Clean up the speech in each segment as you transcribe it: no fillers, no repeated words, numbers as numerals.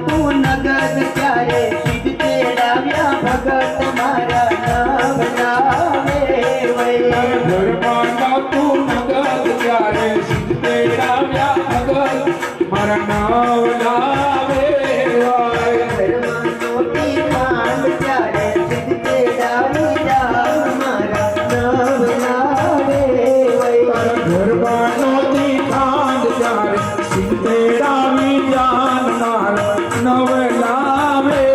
તું નગર ત્યારે સિદ્ધ તેડાવ્યા ભગત મારા નામ નામે ઘરમાં તું નગર ત્યારે સિદ્ધ તેડાવ્યા ભગત મારા નામ નામે ઘરમાં નોતી ખાંડ ત્યારે સિદ્ધ તેડાવ્યા મારા નામ નામે ઘરમાં નોતી ખાંડ ત્યારે સિદ્ધ તેડાવી જાન મારા નવ નામે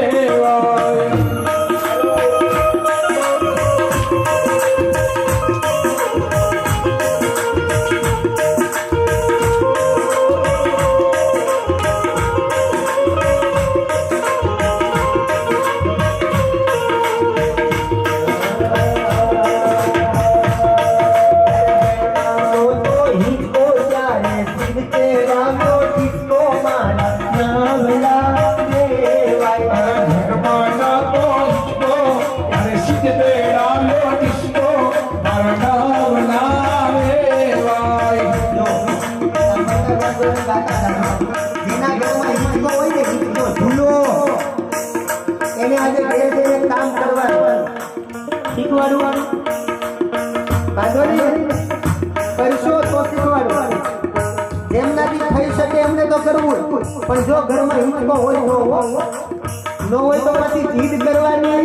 પણ જો ઘરમાં હિંચકો હોય ન હોય તો પછી જીદ કરવાની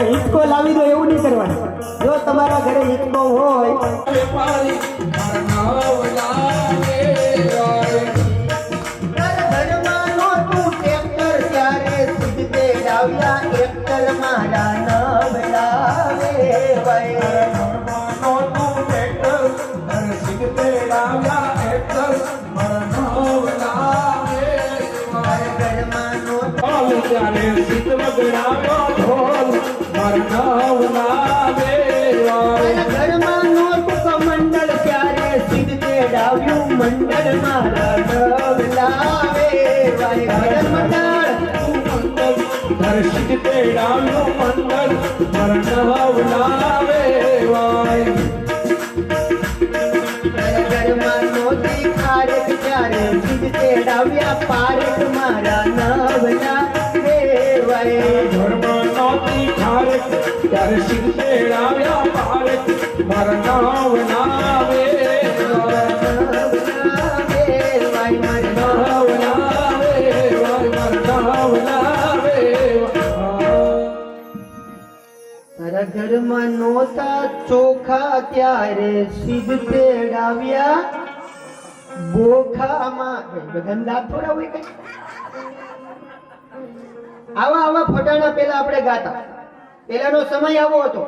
હિંચકો લાવી દો એવું નહીં કરવાનું જો તમારા ઘરે હિંચકો હોય મારા નામ લાવે ઘરમાં નોટ મંડળ ત્યારે સિદ્ધ તેડાવ્યું મંડળ મારા નામ લાવે સિદ્ધ તેડાવ્યું મંડળ મારા નામ લાવે ઘરમાં નોતી ખારક ત્યારે સિદ્ધ તેડાવ્યા પારક મારા નામ લાવે ઘરમાં નોતી ખારક ત્યારે સિદ્ધ તેડાવ્યા પારક મારા નામ નાવે તારા ઘરમાં નોતા ચોખા ત્યારે સિદ્ધ તેડાવ્યા બોખામાં ગંદા થોડા હોય કઈ આવા ફટાણા પેલા આપણે ગાતા પેલાનો સમય આવો હતો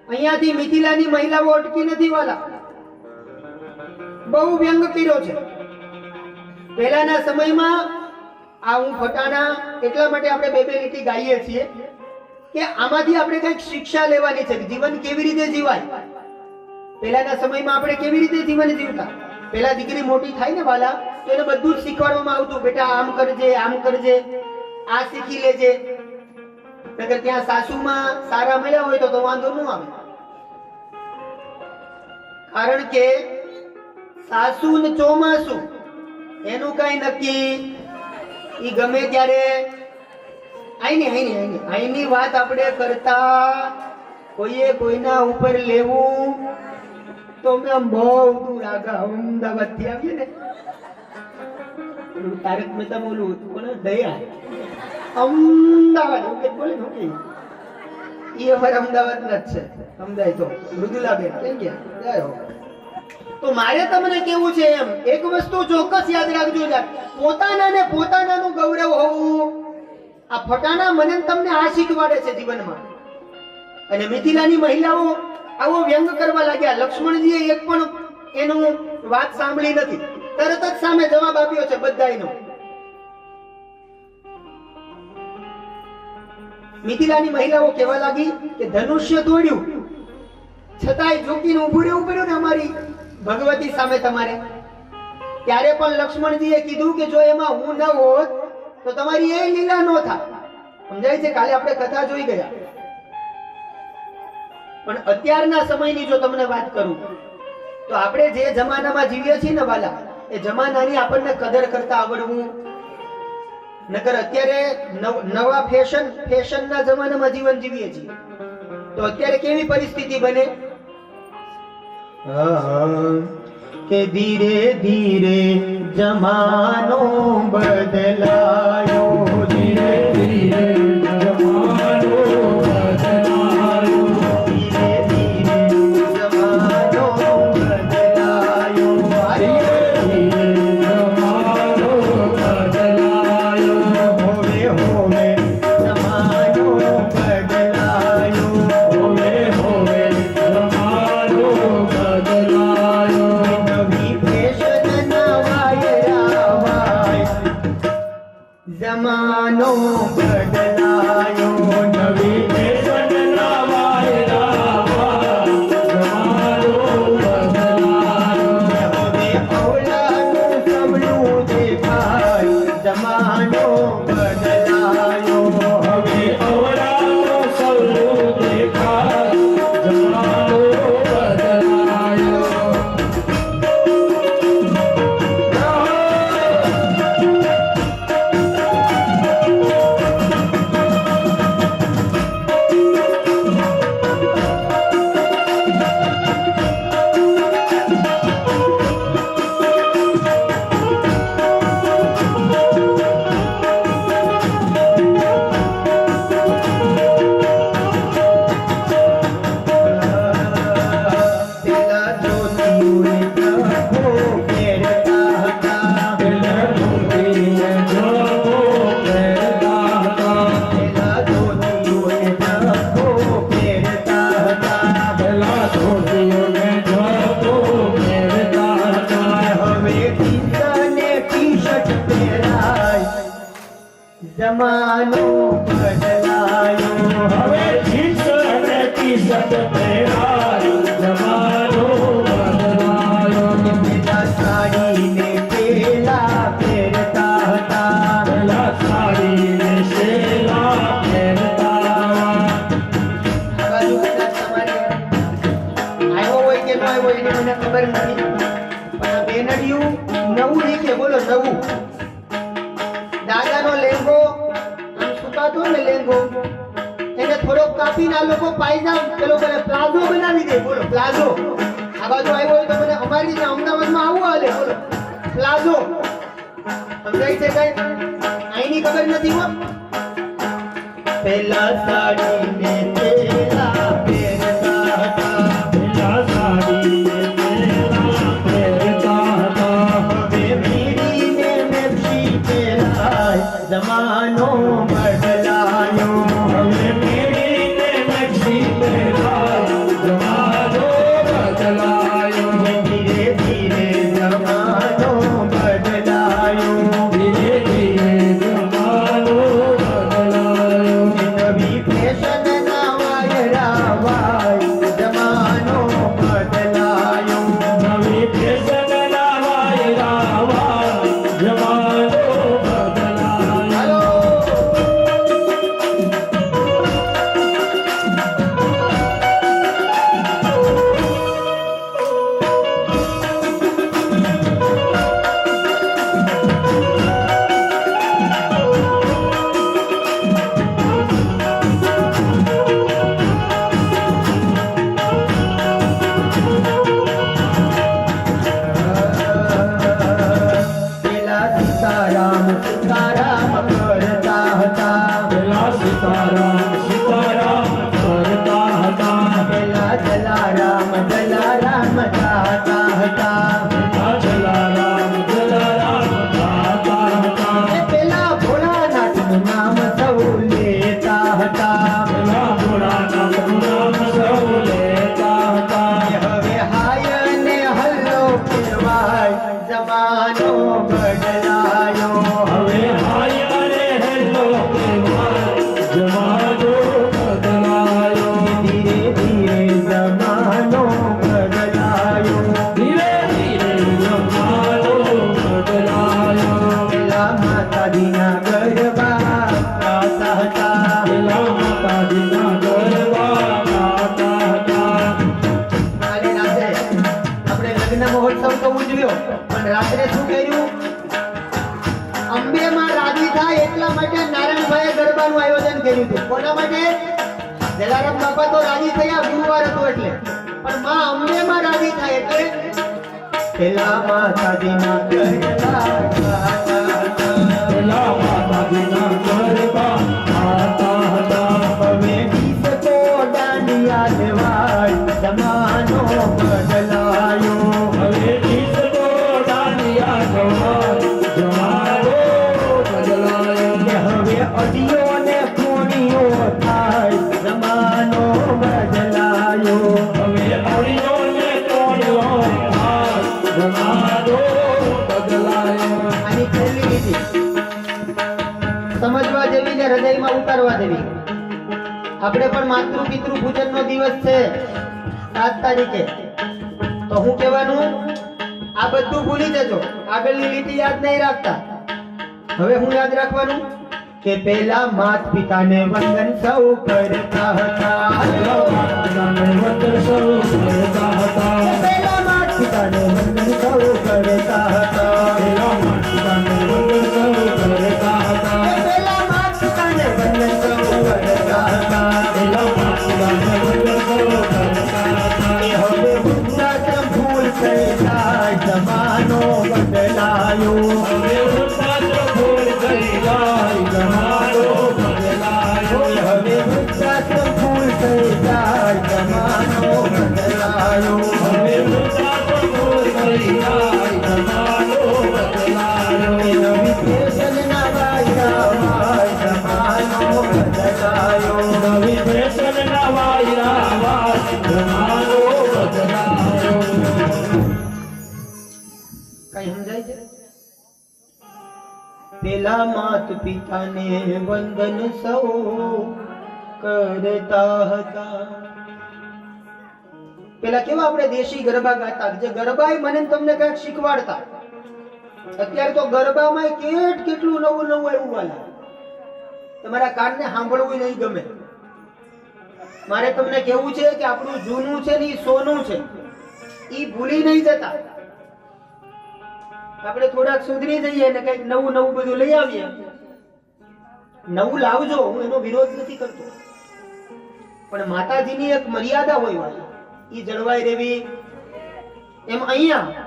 અહીંયાથી મિથિલાની મહિલાઓ અટકી નથી વાલા બહુ વ્યંગ કર્યો છે પહેલાના સમયમાં આ હું ફટાણા એટલા માટે આપણે બે લીટી ગાઈએ છીએ કે આમાંથી આપણે કંઈક શિક્ષા લેવાની છે જીવન કેવી રીતે જીવાય પહેલાના સમયમાં આપણે કેવી રીતે જીવન જીવતા પેલા દીકરી મોટી થાય ને વાલા તો એને બધું જ શીખવાડવામાં આવતું બેટા આમ કરજે આ શીખી લેજે નકર ત્યાં સાસુમાં સારા મળ્યા હોય તો વાંધો ન આવે કારણ કે સાસુ ને ચોમાસું એનું કઈ નક્કી ઈ ગમે ત્યારે આઈની વાત આપણે કરતા કોઈએ કોઈના ઉપર લેવું તો મેં બહુ દૂર આગા અમદાવાદ થી આવીએ ને તારક મહેતા બોલું કોને દયા અમદાવાદ બોલે એ અમારે અમદાવાદ ના જ છે અમદાવાદ તો મૃદુલાબેન કેમ ગયા તો મારે તમને કેવું છે એમ એક વસ્તુ ચોક્કસ યાદ રાખજો પોતાનાનું ગૌરવ હોવું આ ફટાણા મને તમને આ શીખવાડે છે જીવનમાં અને મિથિલાની મહિલાઓ આવો વ્યંગ કરવા લાગ્યા લક્ષ્મણજીએ એક પણ એનું વાત સાંભળી નથી તરત જ સામે જવાબ આપ્યો છે બધાયનો મિથિલાની મહિલાઓ કહેવા લાગી કે ધનુષ્ય તોડ્યું છતાંય ઝૂકીને ઊભું રહેવું પડ્યું ને અમારી ભગવતી સામે તમારે ત્યારે પણ લક્ષ્મણજીએ કીધું કે જો એમાં હું ન હોત તો તમારી એ લીલા નો થાય સમજાય છે કાલે આપણે કથા જોઈ ગયા પણ અત્યારના સમયની જો તમને વાત કરું તો આપણે જે જમાનામાં જીવીએ છીએ ને વાલા એ જમાનાની આપણને કદર કરતા આવડવું. નકર અત્યારે નવા ફેશનના જમાનામાં જીવન જીવીએ છીએ તો અત્યારે કેવી પરિસ્થિતિ બને કે ધીરે ધીરે જમાનો બદલાયો, ધીરે ધીરે જમાનો બદલાયો, ધીરે ધીરે જમાનો બદલાયો, ધીરે ધીરે જમાનો બદલાયો, હોવે હોવે જમાનો બદલાયો, હોવે હોવે જમાનો બદલાયો, નવી ફેશનના વાયરા વાય જમાનો બદલાયો, નવી ફેશનના વાયરા વાય જમાનો બદલાયો, હવે અવળાનું સબળું દેખાય જમાનો બદલાયો, હવે અવળાનું સબળું દેખાય જમાનો બદલાયો. પેલા ધોતીઓને જભો પહેરતા હતા, પેલા ધોતીઓને જભો પહેરતા હતા, પેલા ધોતીઓને જભો પહેરતા હતા, પેલા ધોતીઓને જભો પહેરતા હતા, હવે જીન્સ અને ટી-શર્ટ પહેરાય જમાનો બદલાયો, હવે જીન્સ અને ટી-શર્ટ પહેરાય જમાનો બદલાયો, પેલા સાડીને પેલા પહેરતા હતા, પેલા સાડીને શેલા પહેરતા. આ બાજુ કદાચ તમારે આવ્યો હોય કે ન આવ્યો હોય એની મને ખબર નથી, પણ આ બેનડિયું નવું નીકળે. બોલો નવું. દાદાનો લેંગો આમ સુકાતો ને લેંગો એને થોડોક કાપીને આ લોકો પાયજામ પેલો કરે પ્લાઝો બનાવી દે. બોલો પ્લાઝો. આ બાજુ આવ્યો હોય તો મને અમારી ત્યાં અમદાવાદમાં આવું હાલે. બોલો પ્લાઝો સમજાય છે કઈ? આઈની ખબર નથી હો. પેલા સાડીને પેલા પહેરતા હતા, પેલા સાડીને પેલા પહેરતા હતા, હવે મીડીને મેક્સી પહેરાય જમાનો બદલાયો, હવે મીડીને મેક્સી પહેરાય જમાનો બદલાયો, ધીરે ધીરે જમાનો બદલાયો, ધીરે ધીરે જમાનો બદલાયો, નવી ફેશનના વાયરા વાય જમાનો બદલાયો, નવી ફેશનના વાયરા વાય જમાનો બદલાયો. પેલા સીતારામ સીતારામ કરતા હતા, પેલા સીતારામ સીતારામ કરતા હતા, પેલા જલારામ જલારામ ગાતા હતા, પેલા જલારામ જલારામ ગાતા હતા, પેલા ભોળાનાથનું નામ સૌ લેતા હતા, પેલા ભોળાનાથનું નામ સૌ લેતા હતા, હવે હાય ને હલ્લો કહેવાય જમાનો બદલાયો, હવે હાય ને એટલા માટે નારાયણભાઈએ ગરબાનું આયોજન કર્યું હતું. કોના માટે? જલારામ બાપા તો રાજી થયા, ગુરુવાર હતો એટલે, પણ માં અંબે માં રાજી થાય એટલે પેલા માતાજીના ગરબા પેલા માતાજીના ગરબા ગાતા હતા. હવે ડીસકો દાંડિયા લેવાય, જમાનો બદલાયો. હવે ડિસ્કો દાંડિયા જવાય, જમાનો બદલાયો. કે હવે અડીઓ ને ખૂણીઓ થાય, જમાનો બદલાયો. હવે અળીઓ ને કોળીઓ થાય, જમાનો બદલાયો. આની છેલ્લી લીટી સમજવા જેવી ને હૃદયમાં ઉતારવા જેવી. આપણે પણ માતૃ પિતૃ પૂજન નો દિવસ છે 7 તારીખે, તો હું કહેવાનું આ બધું ભૂલી જજો, આગળની લીટી યાદ નહીં રાખતા. હવે હું યાદ રાખવાનું કે પેલા માત પિતાને વંદન સૌ કરતા હતા. પેલા માતાને વંદન સૌ કરતા હતા. પેલા માત પિતાને વંદન સૌ કરતા હતા. પેલા માતાને વંદન સૌ કરતા હતા. પેલા માત પિતાને વંદન સૌ કરતા હતા. પેલા માતાને વંદન સૌ કરતા હતા. એ હવે વૃદ્ધાશ્રમ ભૂલ થઈ જાય, જમાનો બદલાયો. હવે વૃદ્ધાશ્રમ ભૂલ થઈ જાય, જમાનો બદલાયો. હવે વૃદ્ધાશ્રમ ભૂલ થઈ જાય, જમાનો બદલાયો. હવે વૃદ્ધાશ્રમ ભૂલ થઈ જાય, જમાનો બદલાયો. એ નવી ફેશનના વાયરામાં જમાનો બદલાયો. નવી ફેશનના વાયરામાં જમાનો બદલાયો. કઈ સમજાય છે? પેલા માત પિતાને વંદન સૌ કરતા હતા. પેલા કેવા આપણે દેશી ગરબા ગાતા, જે ગરબાય મને ને તમને કઈક શીખવાડતા. અત્યારે તો ગરબામાં કેટલું નવું નવું એવું વાલા, તમારા કાનને સાંભળવું નહીં ગમે. મારે તમને કેવું છે કે આપણું જૂનું છે ને ઈ સોનું છે, ઈ ભૂલી નહીં જતા. આપણે થોડાક સુધરી જઈએ ને કઈક નવું નવું બધું લઈ આવીએ. નવું લાવજો, હું એનો વિરોધ નથી કરતો, પણ માતાજીની એક મર્યાદા હોય વાલા, ઈ જળવાઈ રહેવી. એમ અહીંયા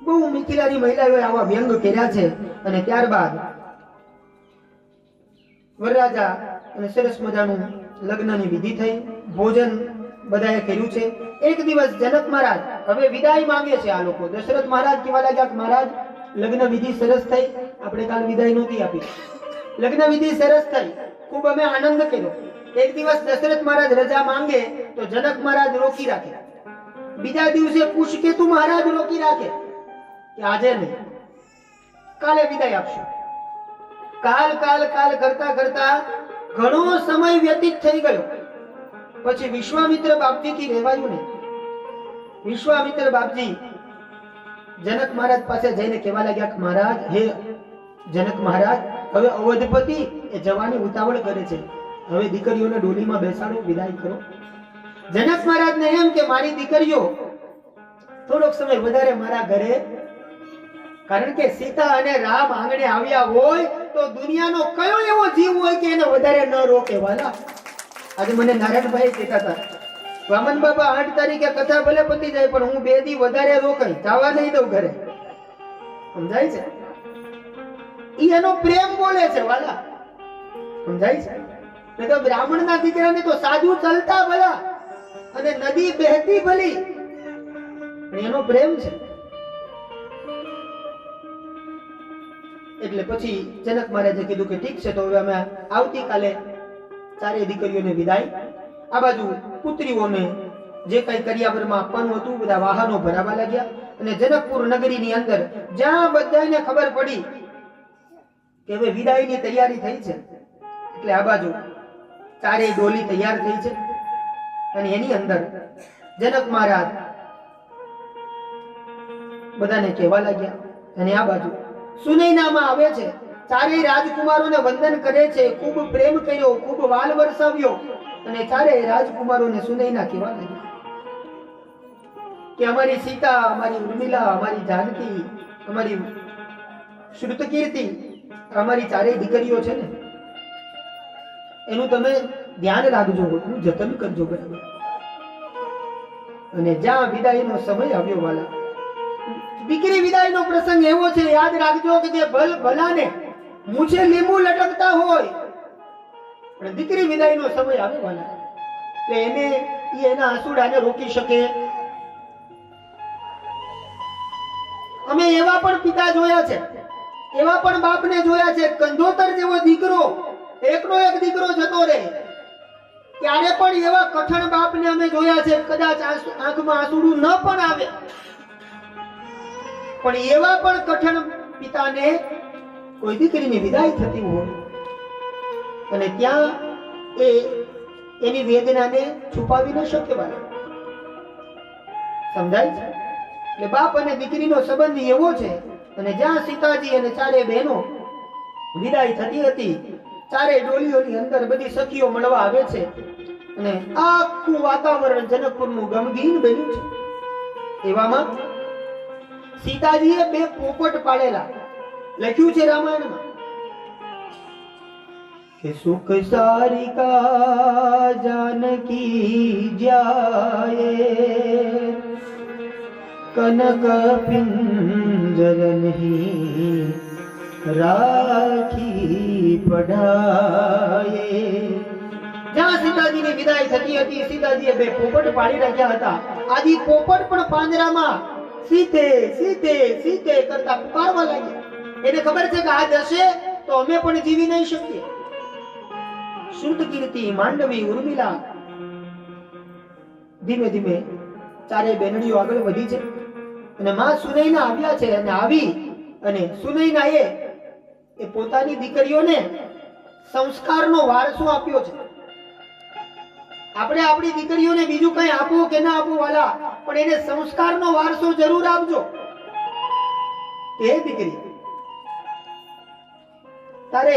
બહુ મિથિલાની મહિલાઓએ આવા વ્યંગ કર્યા છે. અને ત્યારબાદ વરરાજા અને સરસ મજાનું લગ્નની વિધિ થઈ, ભોજન બધાએ કર્યું છે. એક દિવસ જનક મહારાજ હવે વિદાય માંગે છે. આ લોકો દશરથ મહારાજ કેવા લાગ્યા કે મહારાજ લગ્ન વિધિ સરસ થઈ, આપણે કાલ વિદાય નહોતી આપી. લગ્ન વિધિ સરસ થઈ, ખૂબ અમે આનંદ કર્યો. એક દિવસ દશરથ મહારાજ રજા માંગે તો જનક મહારાજ રોકી રાખે. બીજા દિવસે પુષ્કેતુ મહારાજ રોકી રાખે કે આજે નહીં, કાલે વિદાય આપશું. કાલ કાલ કાલ કરતા કરતા ઘણો સમય વ્યતીત થઈ ગયો. પછી વિશ્વામિત્ર બાપજી થી રહેવાયું નહીં. વિશ્વામિત્ર બાપજી જનક મહારાજ પાસે જઈને કહેવા લાગ્યા કે મહારાજ, હે જનક મહારાજ, હવે અવધપતિ એ જવાની ઉતાવળ કરે છે, હવે દીકરીઓને ડોલીમાં બેસાડો, વિદાય કરો. જનક મહારાજને એમ કે મારી દીકરીઓ થોડોક સમય વધારે મારા ઘરે, કારણ કે સીતા અને રામ આંગણે આવ્યા હોય તો દુનિયાનો કયો એવો જીવ હોય કે એને વધારે ન રોકે વાલા. આજે મને નારાયણભાઈ કહેતા હતા, વામન બાબા 8 તારીખે કથા ભલે પતી જાય પણ હું 2 દી વધારે રોકાઈ, જવા નહીં દઉં ઘરે. સમજાય છે? ઈ એનો પ્રેમ બોલે છે વાલા. સમજાય છે? ને તો બ્રાહ્મણના દીકરાને તો સાજુ ચલતા ભલા અને નદી બહેતી ભલી, પણ એનો પ્રેમ છે. એટલે પછી જનક મહારાજે કીધું કે ઠીક છે, તો હવે અમે આવતીકાલે ચારે દીકરીઓને વિદાય. આ બાજુ પુત્રીઓને જે કઈ કરિયાવરમાં આપવાનું હતું બધા વાહનો ભરાવા લાગ્યા. અને જનકપુર નગરીની અંદર જ્યાં બધાને ખબર પડી કે હવે વિદાયની તૈયારી થઈ છે, એટલે આ બાજુ ચારેય ડોલી તૈયાર થઈ છે. અને એની અંદર જનક મહારાજ બધાને કહેવા લાગ્યા. અને આ બાજુ સુનૈનામાં આવે છે, ચારેય રાજકુમારોને વંદન કરે છે, ખૂબ પ્રેમ કર્યો, ખૂબ વાલ વરસાવ્યો. અને ચારેય રાજકુમારોને સુનૈના કહેવા લાગ્યા કે અમારી સીતા, અમારી ઉર્મિલા, અમારી જાનકી, અમારી શ્રુતકીર્તિ અમારી ચારેય દીકરીઓ છે ને એનું તમે ધ્યાન રાખજો, એનું જતન કરજો બરાબર. અને જ્યાં વિદાયનો સમય આવ્યો વાલા, દીકરી વિદાયનો પ્રસંગ એવો છે, યાદ રાખજો કે જે ભલાને મૂછે લીંબુ લટકતા હોય પણ દીકરી વિદાયનો સમય આવે વાલા એટલે એને એના આંસુડાને રોકી શકે. અમે એવા પણ પિતા જોયા છે, એવા પણ બાપને જોયા છે, કંધોતર જેવો દીકરો, એકનો એક દીકરો જતો રહે ત્યારે પણ એવા કઠણ બાપને અમે જોયા છે, કદાચ આંખમાં આંસુડું ન પણ આવે પણ એવા પણ કઠણ પિતાને કોઈ દીકરીની વિદાય થતી હોય અને ત્યાં એની વેદનાને છુપાવી ન શકે વાલા. સમજાય છે? એટલે બાપ અને દીકરીનો સંબંધ એવો છે. અને જ્યાં સીતાજી અને ચારે બહેનો વિદાય થતી હતી, ચારે ડોલીઓની અંદર બધી સખીઓ મળવા આવે છે અને આખું વાતાવરણ જનકપુરનું ગમગીન બન્યું છે. એવામાં સીતાજીએ 2 પોપટ પાળેલા. લખ્યું છે રામાયણમાં કે સુખ સારિકા જાનકી જાયે કનક પિંજર નહીં રાખી પઢાયે. જ્યાં સીતાજીની વિદાય થતી હતી, સીતાજીએ 2 પોપટ પાડી રાખ્યા હતા. આજી પોપટ પણ પાંજરામાં સીતે સીતે સીતે કરતા પુકારવા લાગ્યા. એને ખબર છે કે આ જશે તો અમે પણ જીવી નહીં શકીએ. શુદ્ધ કીર્તિ, માંડવી, ઉર્મિલા ધીમે ધીમે ચારે બેનડીઓ આગળ વધી છે અને માં સુનૈના આવ્યા છે. અને આવી અને સુનૈનાએ પોતાની દીકરીઓને સંસ્કારનો વારસો આપ્યો છે. આપણે આપણી દીકરીઓને બીજું કઈ આપો કે ના આપો વાલા, પણ એને સંસ્કારનો વારસો જરૂર આપજો. એ દીકરી તારે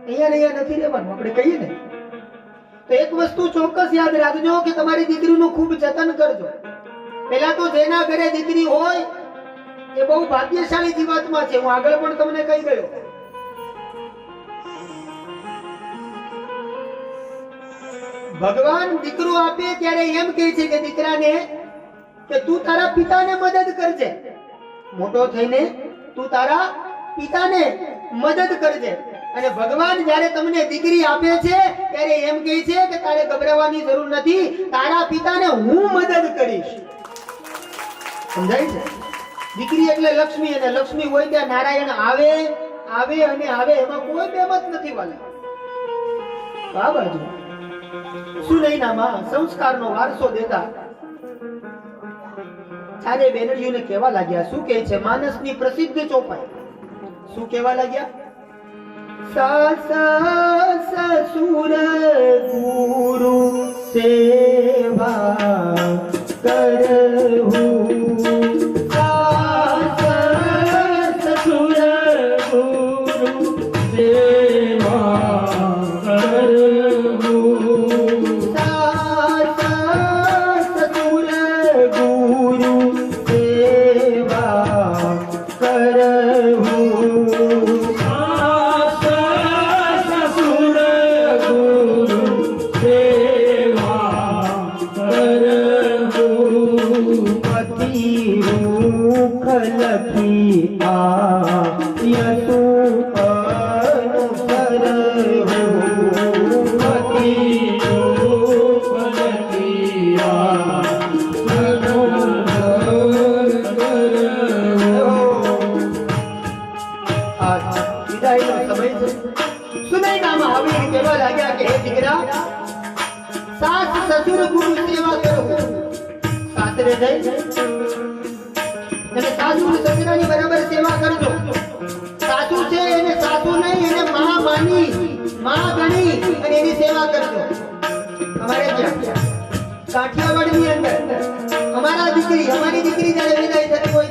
અહીંયા નથી રહેવાનું, આપણે કહીએ ને તો એક વસ્તુ ચોક્કસ યાદ રાખજો કે તમારી દીકરીનું ખૂબ જતન કરજો. પહેલા તો જેના ઘરે દીકરી હોય એ બહુ ભાગ્યશાળી જીવાત્મા છે. હું આગળ પણ તમને કહી ગયો. ભગવાન દીકરો આપે ત્યારે એમ કહે છે કે દીકરાને કે તું તારા પિતાને મદદ કરજે, મોટો થઈને તું તારા પિતાને મદદ કરજે. અને ભગવાન જ્યારે તમને દીકરી આપે છે ત્યારે એમ કહે છે કે તારે ગભરાવાની જરૂર નથી, તારા પિતાને હું મદદ કરીશ. સમજાય છે? દીકરી એટલે લક્ષ્મી, અને લક્ષ્મી હોય ત્યાં નારાયણ આવે આવે અને આવે, એમાં કોઈ બેમત નથી વાલા. આ બાજુ સુનૈનામાં સંસ્કારનો વારસો દેતા ચારે બેનડીઓને કહેવા લાગ્યા. શું કહે છે? માનસની પ્રસિદ્ધ ચોપાઈ શું કહેવા લાગ્યા? સાસ સસુર ગુરુ સેવા કરહું, સાસ સસુર ગુરુ સેવા કરહું, સાસ સસુર ગુરુ સેવા કરહું, લખી આ યતુ અનુસર સુનૈનામાં આવી કહેવા લાગ્યા કે હે દીકરા, સાસ સસુર ગુરુ સેવા કરો. સાસરે જઈ અને સાસુ સસરાની બરાબર સેવા કરજો. સાસુ છે એને સાસુ નહીં, એને માં માની, માં ગણી અને એની સેવા કરજો. અમારે ત્યાં કાઠિયાવાડની અંદર અમારી દીકરી જ્યારે વિદાય થતી હોય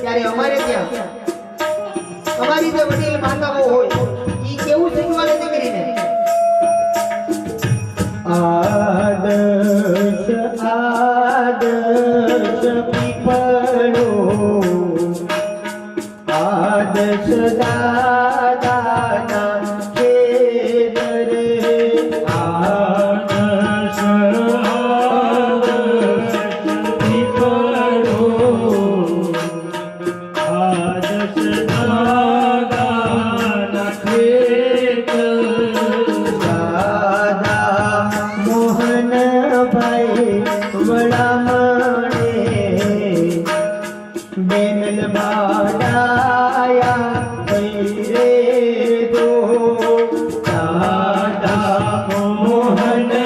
ત્યારે અમારે ત્યાં અમારી જે વડીલ માતાઓ હોય ઈ કેવું શીખવાડે દીકરીને? આદર્શ આદર્શ પીપળો, આદર્શ આદર્શ દાદાના ખેતરે આદર્શ દીકરો આદર્શ દાદાના ખેતર દાદા મોહનભાઈ વડામણે બેનલ બાડાયા રે દો દાદા મોહનભાઈ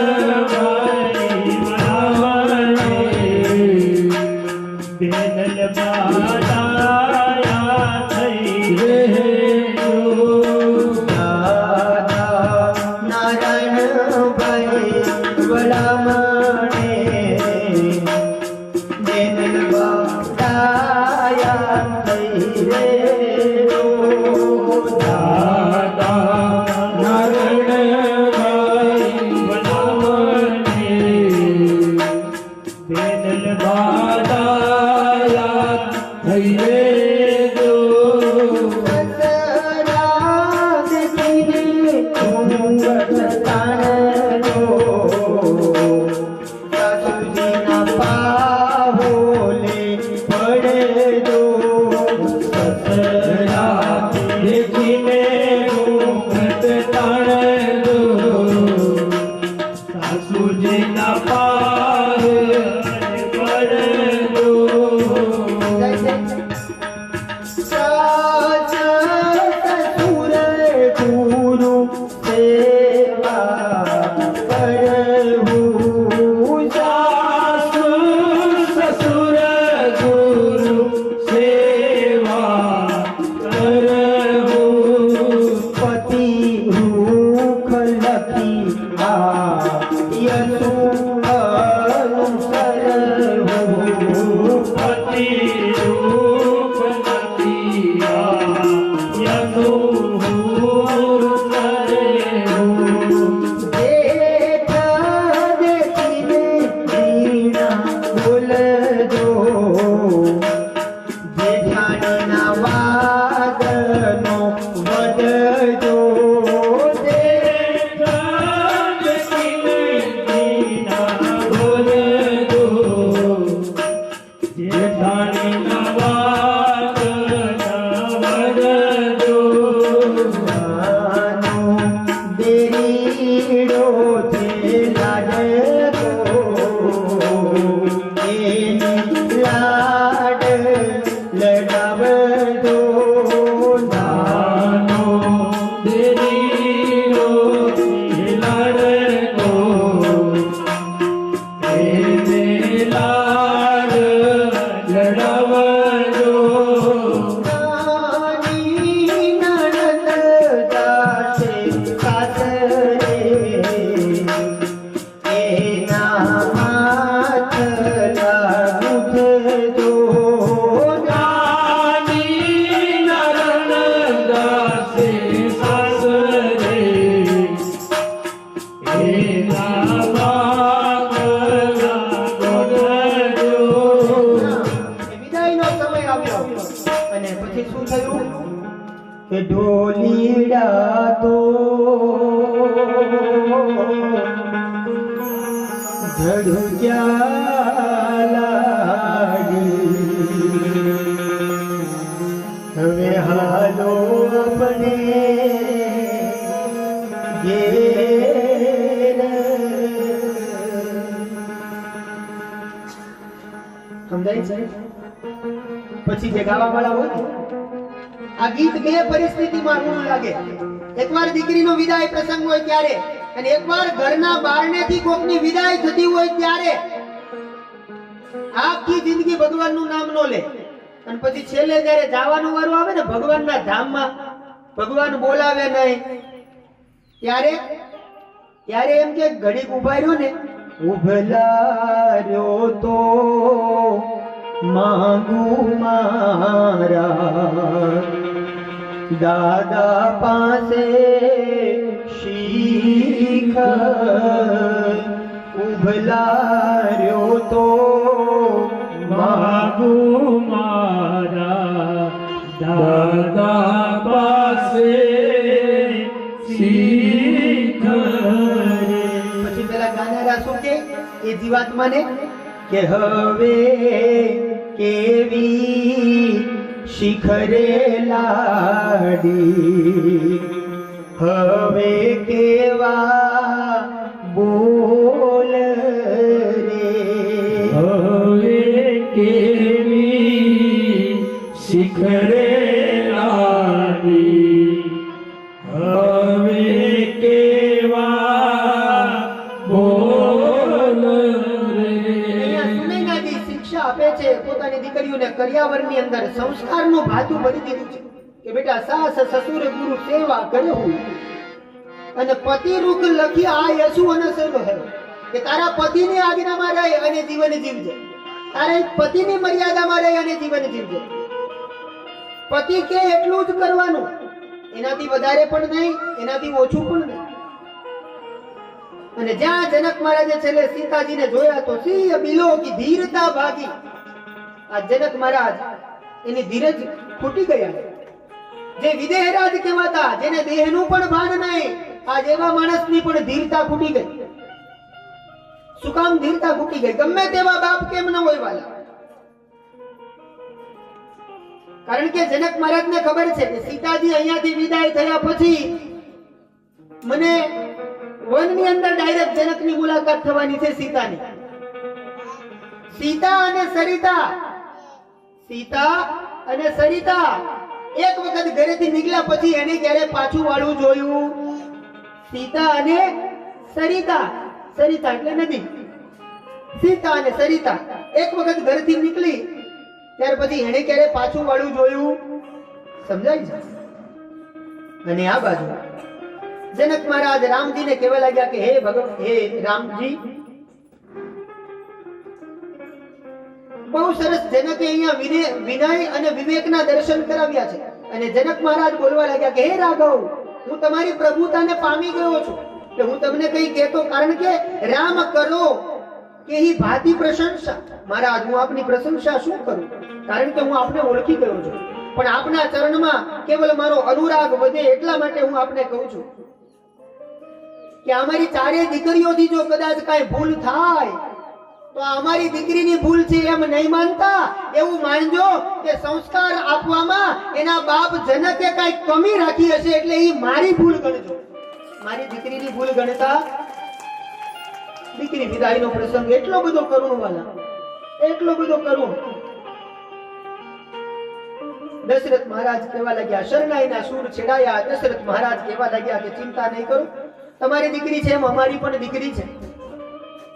વડામણે બેનલ બાડાયા થઈ રે દાદા નારાયણભાઈ વડામણે બેનલ બાડાયા રે દો દાદા નારાયણભાઈ વડામણે બેનલ બાડાયા થઈ રે દો દેખીને ઘૂંઘટ તાણ દો સાસુજીના પાર પડ દો સાસુ સસુર ગુરુ સેવા કરવું પતિ રૂખ લખી યસુ અનુસરવું પતિ રૂપ નદિયા યદુ દેખીને વીણા બોલજો જેઠાણીના વાદનો વધજો દેરીડો છે લાડકો એની લાડ લડાવજો નાની નણંદ જાશે સાસરે એના માથલા ઉઠજો વિદાયનો સમય આવ્યો અને પછી શું થયું કે ઢોલીડા તો ધડુક્યા લાડી હવે હાલો આપણે ઘેર સમજાય છે પછી જે ગાવા વાળા હોય ને, આ ગીત બે પરિસ્થિતિમાં રૂમ લાગે. એકવાર દીકરીનો વિદાય પ્રસંગ હોય ત્યારે, અને એકવાર ઘરના બારણેથી કોકની વિદાય થતી હોય ત્યારે. આખી જિંદગી ભગવાનનું નામ નો લે અને પછી છેલ્લે જ્યારે જવાનું વારું આવે ને ભગવાનના ધામમાં, ભગવાન બોલાવે નહીં ત્યારે એમ કે ઘડીક ઉભા રહ્યો ને, ઉભલા રહ્યો તો માંગુ મારા દાદા પાસે શીખ, ઉભલા રહ્યો તો માગુ મારા દાદા દાદા પાસે શીખરે. પછી પેલા ગાનારા શું કે એ જીવાત્માને કે હવે કેવી શિખરે લાડી, હવે કેવા બોલ રે, હવે કેવી શિખરે લાડી, હવે કેવા બોલ રે. અહીંયા સુનૈનાજી શિક્ષા આપે છે પોતાની દીકરીઓને કરિયાવરની અંદર સંસ્કારનું ભાતું ભરી દીધું છે કે બેટા સાસ સસુર ગુરુ સેવા કરવું અને પતિ રૂખ લખી આ યસુ અનસરનો હે કે તારા પતિની આજ્ઞામાં રહે અને જીવન જીવજે, તારા પતિની મર્યાદામાં રહે અને જીવન જીવજે. પતિ કે એટલું જ કરવાનું, એનાથી વધારે પણ નહીં, એનાથી ઓછું પણ નહીં. અને જ્યાં જનક મહારાજે છેલ્લે સીતાજીને જોયા તો સિંહ બિલો કી ધીરતા ભાગી. આ જનક મહારાજ એની ધીરજ ખૂટી ગયા. જે વિદેહરાજ કહેવાતા, જેને દેહનું પણ ભાન નહીં, આ જેવા માણસની પણ ધીરતા ખૂટી ગઈ. શું કામ ધીરતા ખૂટી ગઈ? ગમે તેવા બાપ કેમ ન હોય વાલા. કારણ કે જનક મહારાજને ખબર છે કે સીતાજી અહીંયાથી વિદાય થયા પછી મને વનની અંદર ડાયરેક્ટ જનકની મુલાકાત થવાની છે સીતાની. સીતા અને સરિતા, સીતા અને સરિતા એક વખત ઘરેથી નીકળ્યા પછી એને ક્યારે પાછું વાળું જોયું? સીતા અને સરિતા, સરિતા એટલે નદી, સીતા અને સરિતા એક વખત ઘરથી નીકળી ત્યાર પછી એને ક્યારે પાછું વાળું જોયું? સમજાય છે? અને આ બાજુ જનક મહારાજ રામજીને કહેવા લાગ્યા કે હે ભગવાન, હે રામજી, બહુ સરસ જનકે અહીંયા વિનય અને વિવેકના દર્શન કરાવ્યા છે. અને જનક મહારાજ બોલવા લાગ્યા કે હે રાઘવ, હું તમારી પ્રભુતાને પામી ગયો છું, એટલે હું તમને કઈ કહેતો, કારણ કે રામ કરો કે હી ભાતી પ્રશંસા. મહારાજ, હું આપની પ્રશંસા શું કરું, કારણ કે હું આપને ઓળખી ગયો છું, પણ આપના ચરણમાં કેવલ મારો અનુરાગ વધે એટલા માટે હું આપને કહું છું કે અમારી ચારે દીકરીઓથી જો કદાચ કાંઈ ભૂલ થાય તો અમારી દીકરીની ભૂલ છે એમ નહીં માનતા, એવું માનજો કે સંસ્કાર આપવામાં એના બાપ જનકે કાંઈ કમી રાખી હશે, એટલે એ મારી ભૂલ ગણજો. મારી દીકરીની ભૂલ ગણતા દીકરી વિદાયનો પ્રસંગ એટલો બધો કરુણ વાલા, એટલો બધો કરુણ. દશરથ મહારાજ કહેવા લાગ્યા, શરણાઈના સૂર છેડાયા. દશરથ મહારાજ કહેવા લાગ્યા કે ચિંતા નહીં કરો, તમારી દીકરી છે એમ અમારી પણ દીકરી છે,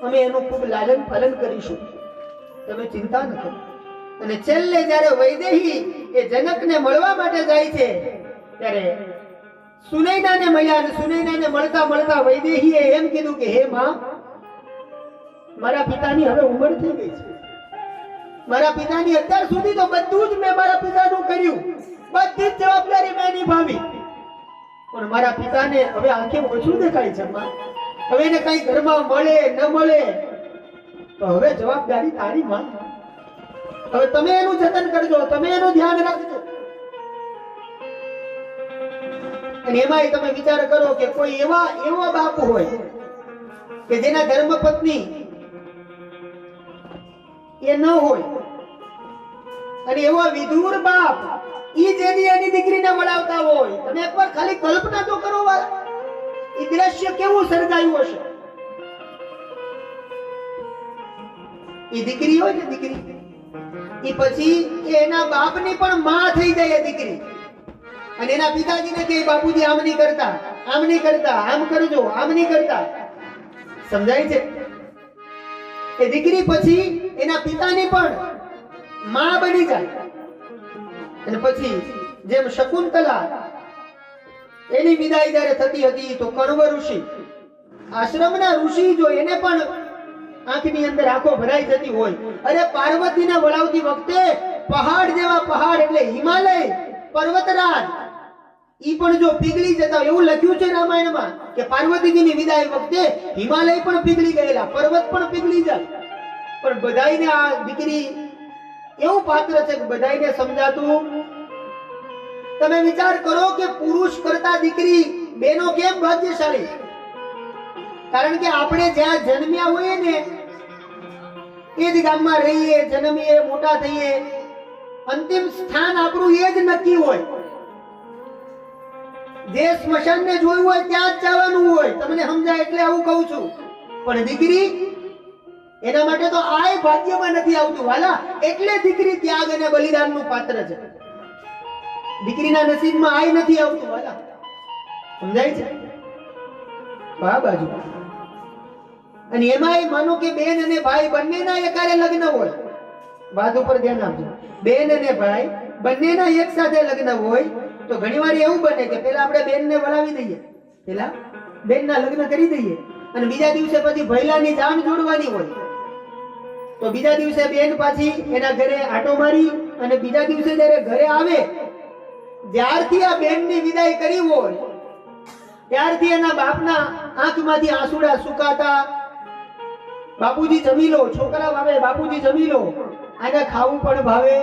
અમે એનું ખૂબ લાલન પાલન કરીશું, તમે ચિંતા ન કરો. અને છેલ્લે જ્યારે વૈદેહી એ જનકને મળવા માટે જાય છે ત્યારે સુનૈનાને મળ્યા, અને સુનૈનાને મળતા મળતા વૈદેહીએ એમ કીધું કે હે માં, મારા પિતાની હવે ઉંમર થઈ ગઈ છે, મારા પિતાની અત્યાર સુધી તો બધું જ મેં મારા પિતાનું કર્યું, બધી જ જવાબદારી મેં નિભાવી, પણ મારા પિતાને હવે આંખે ઓછું દેખાય છે માં. હવે એને કઈ ઘરમાં મળે ન મળે તો હવે જવાબદારી તારી માં. હવે તમે એનું જતન કરજો, તમે એનું ધ્યાન રાખજો. અને એમાંય તમે વિચાર કરો કે કોઈ એવો બાપ હોય કે જેના ધર્મપત્ની એ ન હોય, અને એવો વિદુર બાપ ઈ જેની એની દીકરીને વડાવતા હોય, તમે એકવાર ખાલી કલ્પના તો કરો વાલા, ઈ દ્રશ્ય કેવું સર્જાયું હશે. ઈ દીકરી હોય ને, દીકરી ઈ પછી એના બાપની પણ માં થઈ જાય એ દીકરી, અને એના પિતાજીને કે બાપુજી આમ નહીં કરતા, આમ નહીં કરતા, આમ કરજો, આમ નહીં કરતા. સમજાય છે? એ દીકરી પછી એના પિતાની પણ માં બની જાય. અને પછી જેમ શકુંતલા એની વિદાય જ્યારે થતી હતી તો કણવ ઋષિ, આશ્રમના ઋષિ જો એને પણ આંખની અંદર આંખો ભરાઈ જતી હોય, અરે પાર્વતીને વળાવતી વખતે પહાડ જેવા પહાડ એટલે હિમાલય પર્વતરાજ ઈ પણ જો પીગળી જતા, એવું લખ્યું છે રામાયણમાં કે પાર્વતીજીની વિદાય વખતે હિમાલય પણ પીગળી ગયેલા, પર્વત પણ પીગળી જાય. પણ બધાયને આ દીકરી એવું પાત્ર છે કે બધાયને સમજાતું તમે વિચાર કરો કે પુરુષ કરતા દીકરી બેનો કેમ ભાગ્યશાળી? કારણ કે આપણે જ્યાં જન્મ્યા હોઈએ ને એ જ ગામમાં રહીએ, જન્મીએ, મોટા થઈએ, અંતિમ સ્થાન આપણું એ જ નક્કી હોય. જે સ્મશાનને જોયું હોય ત્યાં જ જવાનું હોય. તમને સમજાય એટલે આવું કહું છું. પણ દીકરી એના માટે તો આય ભાગ્યમાં નથી આવતું વાલા. એટલે દીકરી ત્યાગ અને બલિદાનનું પાત્ર છે. દીકરીના નસીબમાં આય નથી આવતું વાલા. સમજાય છે? આ બાજુ અને એમાંય માનો કે બેન અને ભાઈ બંનેના એકારે લગ્ન હોય. વાત ઉપર ધ્યાન આપજો. બેન અને ભાઈ બંનેના એક સાથે લગ્ન હોય તો ઘણીવાર એવું બને કે પહેલા આપણે બેનને વળાવી દઈએ, પહેલા બેનના લગ્ન કરી દઈએ અને બીજા દિવસે પછી ભૈલાની જાન જોડવાની હોય. તો બીજા દિવસે બેન પાછી એના ઘરે આટો મારી અને બીજા દિવસે જ્યારે ઘરે આવે, જ્યારથી આ બેનની વિદાય કરી હોય ત્યારથી એના બાપના આંખમાંથી આંસુડા સુકાતા. બાપુજી જમી લો, છોકરા ભાવે બાપુજી જમી લો, આને ખાવું પણ ભાવે.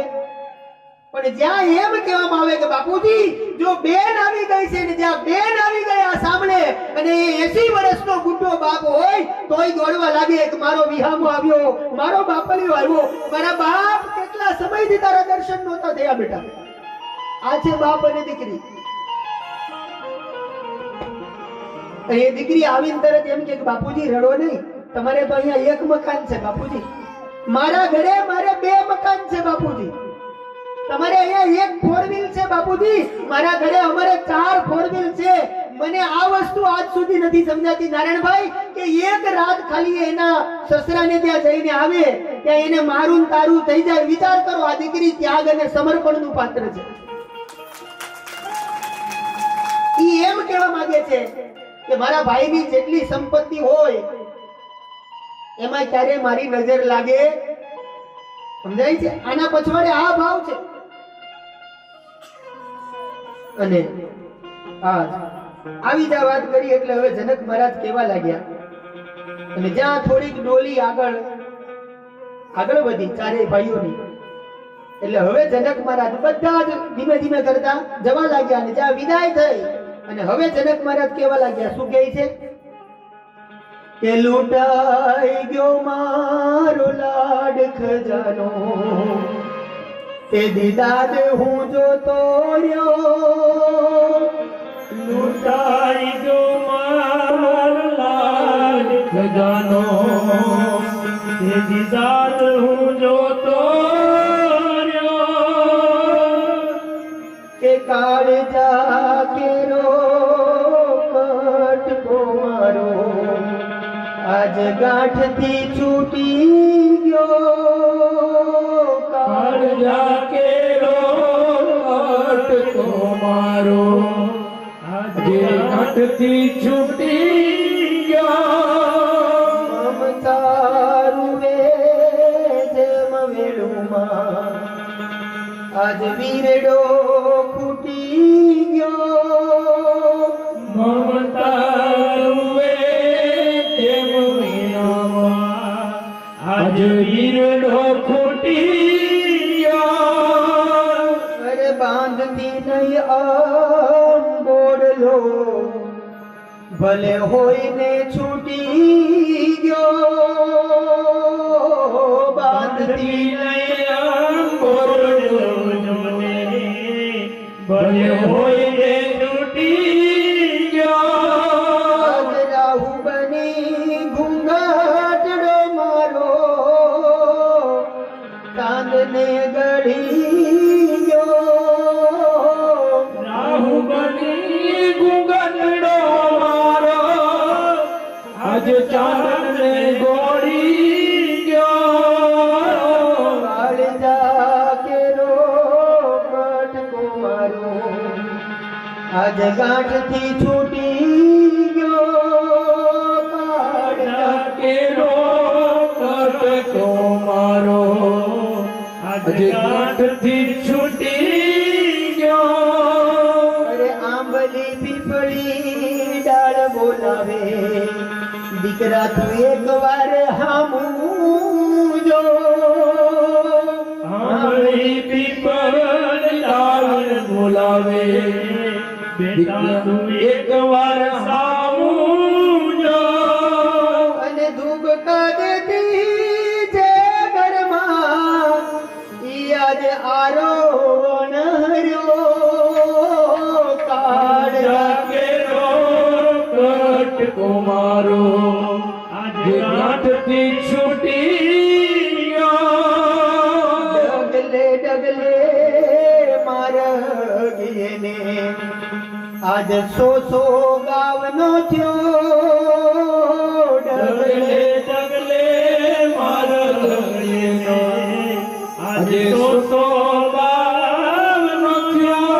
પણ જ્યાં એમ કહેવામાં આવે કે બાપુજી જો બેન આવી ગઈ છે ને જ્યાં બેન આવી ગયા સાંભળે અને એ 80 વર્ષનો બુઢો બાપ હોય તોય દોડવા લાગે કે મારો વિહામો આવ્યો, મારો બાપલિયો આવ્યો. મારા બાપ કેટલા સમયથી તારા દર્શન નહોતા થયા બેટા. આ છે બાપ અને દીકરી. અને એ દીકરી આવીને તરત એમ કે બાપુજી રડો નહીં, તમારે તો અહીંયા એક મકાન છે બાપુજી. મારા ઘરે મારે 2 મકાન છે બાપુજી. તમારે અહીંયા એક 4 વ્હીલ છે બાપુજી. મારા ઘરે અમારે 4 4 વ્હીલ છે. મને આ વસ્તુ આજ સુધી નથી સમજાતી નારાયણભાઈ કે એક રાત ખાલી એના સસરાને ત્યાં જઈને આવે ત્યાં એને મારું તારું થઈ જાય. વિચાર કરો, આ દીકરી ત્યાગ અને સમર્પણનું પાત્ર છે. ઈ એમ કહેવા માંગે છે કે મારા ભાઈની જેટલી સંપત્તિ હોય એમાં ક્યારે મારી નજર લાગે. સમજાય છે? આના પછવાડે આ ભાવ છે. અને આવી જ વાત કરી એટલે હવે જનક મહારાજ કહેવા લાગ્યા. અને જ્યાં થોડીક ડોલી આગળ વધી ચારે ભાઈઓની, એટલે હવે જનક મહારાજ બધા જ ધીમે ધીમે કરતા જવા લાગ્યા. અને જ્યાં વિદાય થઈ અને હવે જનક મહારાજ કહેવા લાગ્યા. શું કહે છે કે લૂંટાઈ ગયો મારો લાડ ખજાનો, તે દીદાદ હું જોતો રહ્યો. લૂંટાઈ ગયો મારો લાડ ખજાનો, તે દીદાદ હું જોતો રહ્યો. કે કાળજા કેરો કટકો મારો આજ ગાંઠથી છૂટી ગયો. કાળજા કેરો કટકો મારો આજે ગાંઠથી છૂટી ગયો. મમતારું જેમ વેળુમાં આજ વીરડો ખૂટી ગયો. મમતારું જેમ વીણામાં આજ વીરડો ખૂટી ગયો. અરે બાંધતી નહીં અંગોડલો ભલે હોઈને છૂટી ગયો. બાંધતી નહીં અંગોડલો ભલે હોઈને છૂટી ગયો. રાહુ બની ઘૂંઘાટડો મારો કાંદને ગળી ગયો. રાહુ બની ઘૂંઘાટડો મારો આજ ચાંદને ગોળી ગયો. કાળજા કેરો કટકો મારો આજ ગાંઠથી છૂટી ગયો. કાળજા કેરો કટકો મારો આજ ગાંઠથી છૂટી ગયો. અરે આંબલી પીપળી ડાળ બોલાવે દીકરા તું એક વાર હામું જો. આંબલી પીપળ ડાળ બોલાવે બેટા તું એક વાર સામું જો અને ધૂપ કાઢતી જે ઘરમાં ઈ આજે આરોહણ હર્યો કાળ જાગેલો કટકો મારો આજે ગાંઠથી છૂટી ગયો ડગલે ડગલે મારગીને આજ સો ગાવનો થયો ડગલે ડગલે મારગીને આજે સો બાવનો થયો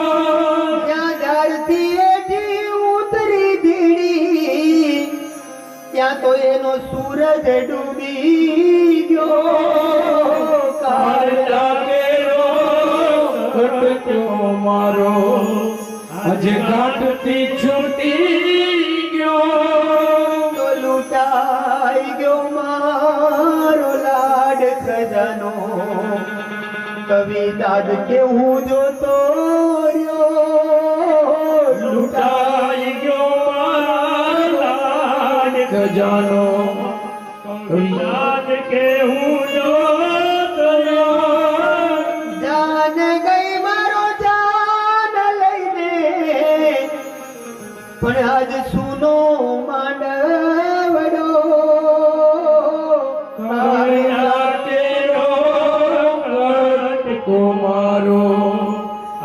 ત્યાં ઝાડથી એઠી ઉતરી ધીડી ત્યાં તો એનો સૂરજ ડૂબી ગયો કાળ જાગેલો કટકો મારો આજે ગાંઠથી છૂટી ગયો તો લૂંટાઈ ગયો મારો લાડ ખજાનો કવિ દાદ કે હું જોતો રહ્યો લૂંટાઈ ગયો મારા લાડ ખજાનો યાદ કે હું જોતો રહ્યો. જાન ગઈ મારો જાન લઈને પણ આજ સુનો માંડવડો કટકો મારો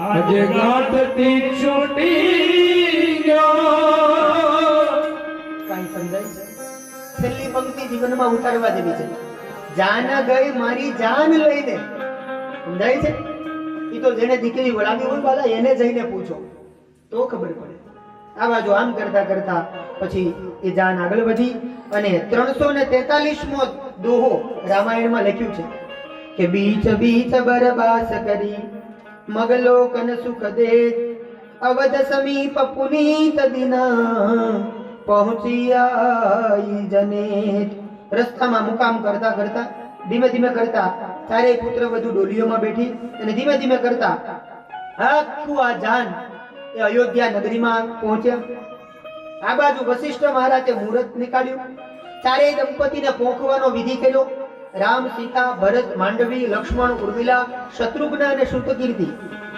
આજે ગાંઠથી છૂટી ગયો કાંઈ સમજાય છે? છેલ્લી પંક્તિ જીવનમાં ઉતારવા જેવી છે. જાન ગઈ મારી જાન લઈને. સમજાય છે? ઈ તો જેને દીકરી વળાવી હોય બાલા એને જઈને પૂછો તો ખબર પડે. આ બાજુ આમ કરતા કરતા પછી એ જાન આગળ વધી અને 343મો દોહો રામાયણમાં લખ્યું છે કે બીચ બીચ બરબાસ કરી મગલોકન સુખ દે અવધ સમીપ પુનીત દિના પહોંચી આઈ જનેત. રસ્તામાં મુકામ કરતા કરતા ધીમે ધીમે કરતા ચારેય પુત્ર વધુ ડોલીઓમાં બેઠી અને ધીમે ધીમે કરતા આખું આ જાન એ અયોધ્યા નગરીમાં પહોંચ્યા. આ બાજુ વશિષ્ઠ મહારાજે મુહૂર્ત નીકાળ્યું. ચારેય દંપતીને પોખવાનો વિધિ કર્યો. રામ, સીતા, ભરત, માંડવી, લક્ષ્મણ, ઉર્મિલા, શત્રુઘ્ન અને શ્રુતકીર્તિ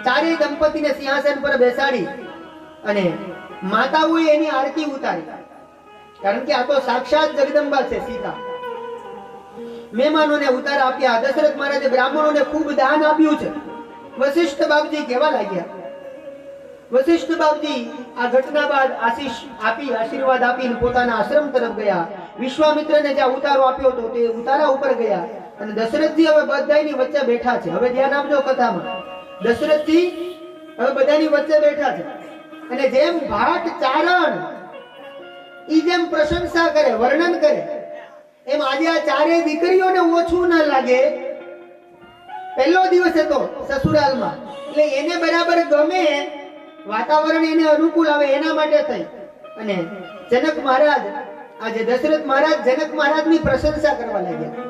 ચારેય દંપતીને સિંહાસન પર બેસાડી અને માતાઓએ એની આરતી ઉતારી. કારણ કે આ તો સાક્ષાત જગદંબા છે સીતા. મહેમાનોને ઉતાર આપ્યા. દશરથ મહારાજે બ્રાહ્મણોને ખૂબ દાન આપ્યું છે. વશિષ્ઠ બાપજી કહેવા લાગ્યા. વશિષ્ઠ બાપજી આ ઘટના બાદ આશીષ આપી આશીર્વાદ આપીને પોતાના આશ્રમ તરફ ગયા. વિશ્વામિત્રને જ્યાં ઉતારો આપ્યો હતો તે ઉતારા ઉપર ગયા અને દશરથજી હવે બધાની વચ્ચે બેઠા છે. હવે ધ્યાન આપજો કથામાં. દશરથજી હવે બધાની વચ્ચે બેઠા છે અને જેમ ભાટ ચારણ ઈ જેમ પ્રશંસા કરે, વર્ણન કરે, એમ આજે આ ચારેય દીકરીઓને ઓછું ન લાગે. પહેલો દિવસ હતો સસુરાલમાં એટલે એને બરાબર ગમે, વાતાવરણ એને અનુકૂળ આવે એના માટે થઈ અને જનક મહારાજ આજે દશરથ મહારાજ જનક મહારાજની પ્રશંસા કરવા લાગ્યા.